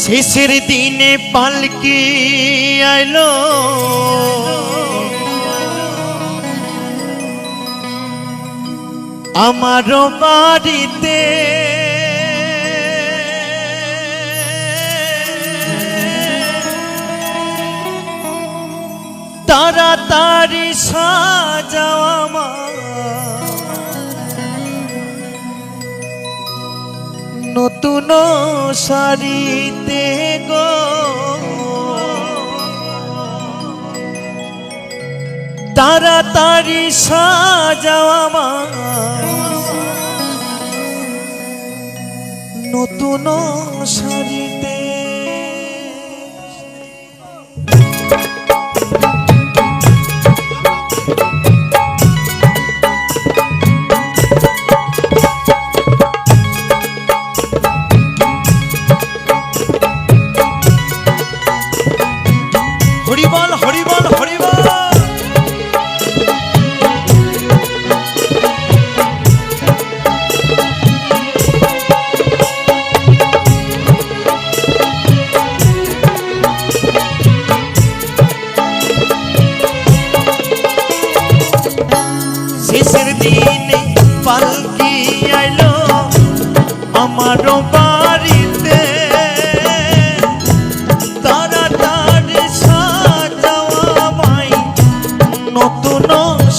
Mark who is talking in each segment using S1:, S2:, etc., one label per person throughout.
S1: শেষের দিনে পালকি আইলো আমার বাড়িতে তাড়াতাড়ি সাজাও আমার নতুন শাড়িতে গো তাড়াতাড়ি সাজাও আমার নতুন শাড়িতে হরিবল হরিবল হরিবল শেষের দিনে পালকি আইলো আমার বাড়িতে তাড়াতাড়ি সাজাও আমায় নতুন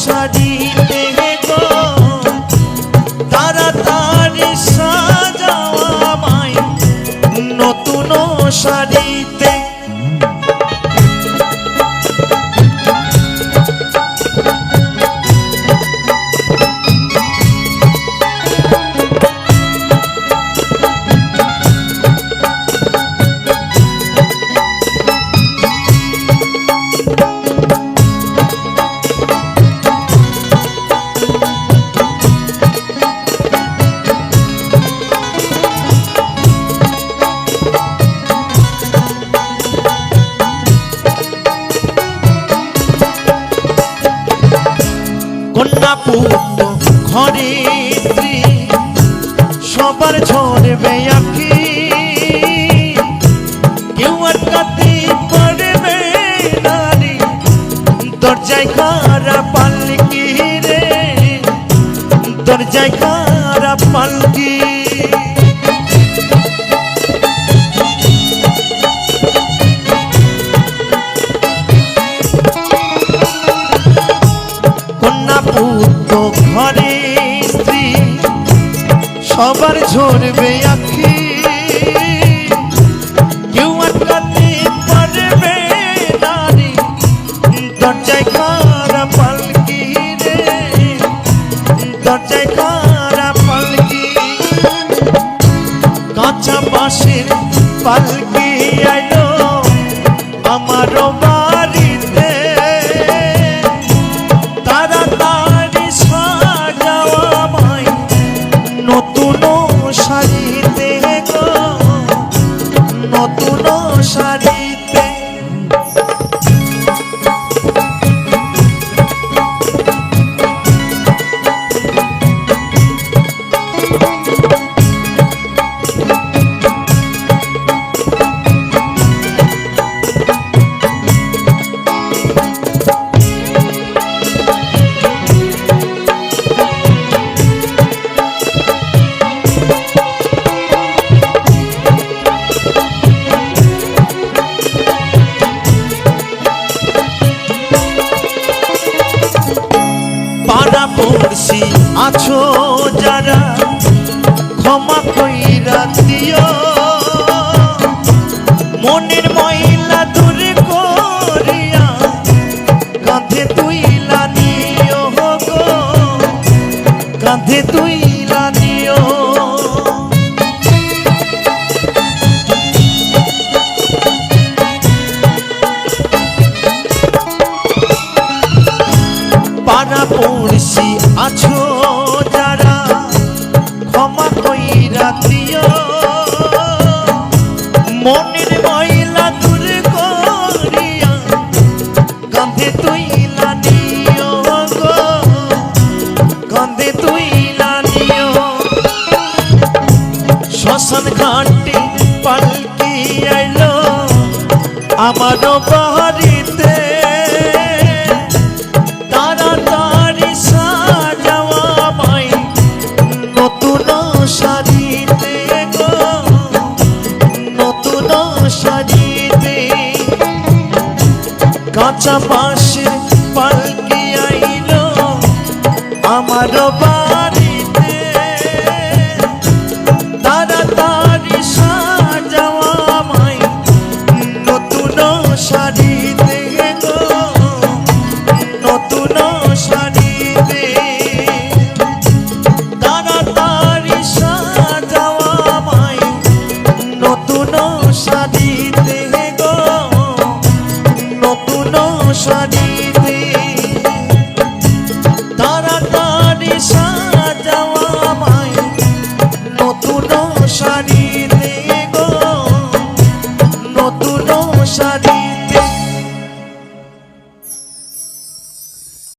S1: শাড়িতে গো তাড়াতাড়ি সাজাও আমায় নতুন শাড়িতে কন্যা পুত্র ঘরে স্ত্রী সবার ঝরবে আঁখি কেউ আটকাতে পারবে নারী দরজায় খারা পালকি রে দরজায় খারা পালকি পুত্র ঘরে স্ত্রী সবার ঝরবে আঁখি কেউ আটকাতে পারবে নারী দরজায় খারা পালকি রে দরজায় খারা পালকি কাঁচা বাঁশের পালকি আইলো আমার বাড়িতে তাড়াতাড়ি সাজাও আমায় নতুন শাড়িতে গো নতুন শাড়িতে পাড়া পড়শি আছো যারা ক্ষমা কইরা দিও মনের ময়লা দূর করিয়া কাঁধে তুইলা নিও গো কাঁধে তুইলা নিও পাড়া পড়শি আছো যারা ক্ষমা কইরা দিও মনের ময়লা দূর করিয়া কাঁধে তুইলা নিও গো কাঁধে তুইলা নিও শ্মশান ঘাটে পালকি আমার বাড়িতে তাড়াতাড়ি সাজাওয়া মাই নতুন শাড়িতে গো, নতুন শাড়িতে। কাঁচা বাঁশের পালকি আইলো আমার